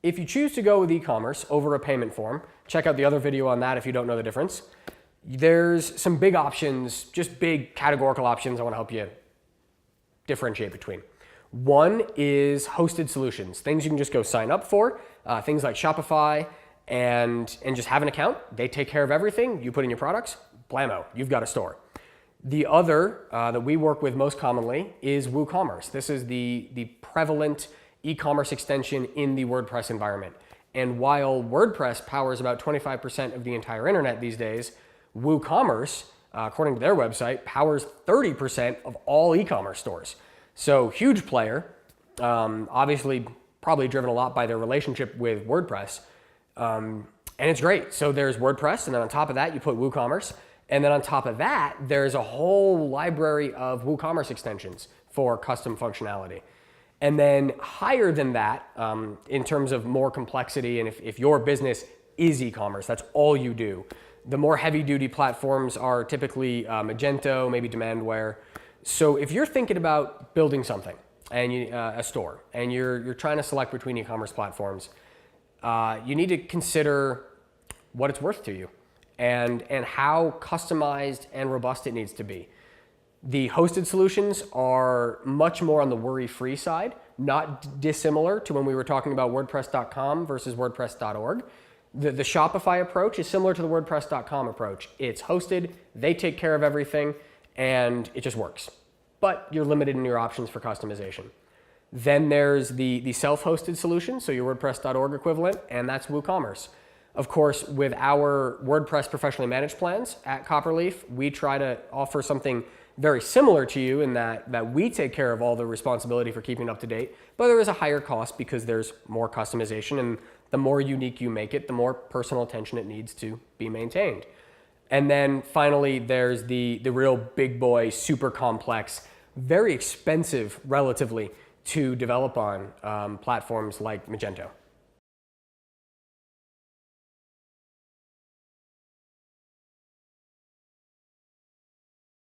If you choose to go with e-commerce over a payment form, check out the other video on that if you don't know the difference. There's some big options, just big categorical options I want to help you differentiate between. One is hosted solutions, things you can just go sign up for, things like Shopify, and just have an account. They take care of everything. You put in your products, blamo, you've got a store. The other that we work with most commonly is WooCommerce. This is the prevalent e-commerce extension in the WordPress environment. And while WordPress powers about 25% of the entire internet these days, WooCommerce, according to their website, powers 30% of all e-commerce stores. So huge player, obviously probably driven a lot by their relationship with WordPress. And it's great. So there's WordPress, and then on top of that, you put WooCommerce. And then on top of that, there's a whole library of WooCommerce extensions for custom functionality. And then higher than that, in terms of more complexity, and if your business is e-commerce, that's all you do, the more heavy-duty platforms are typically Magento, maybe Demandware. So if you're thinking about building something, and a store, and you're trying to select between e-commerce platforms, you need to consider what it's worth to you and how customized and robust it needs to be. The hosted solutions are much more on the worry-free side, not dissimilar to when we were talking about WordPress.com versus WordPress.org. The Shopify approach is similar to the WordPress.com approach. It's hosted, they take care of everything, and it just works. But you're limited in your options for customization. Then there's the self-hosted solution, so your WordPress.org equivalent, and that's WooCommerce. Of course, with our WordPress professionally managed plans at Copperleaf, we try to offer something very similar to you in that we take care of all the responsibility for keeping it up to date, but there is a higher cost because there's more customization, and the more unique you make it, the more personal attention it needs to be maintained. And then finally, there's the real big boy, super complex, very expensive relatively to develop on platforms like Magento.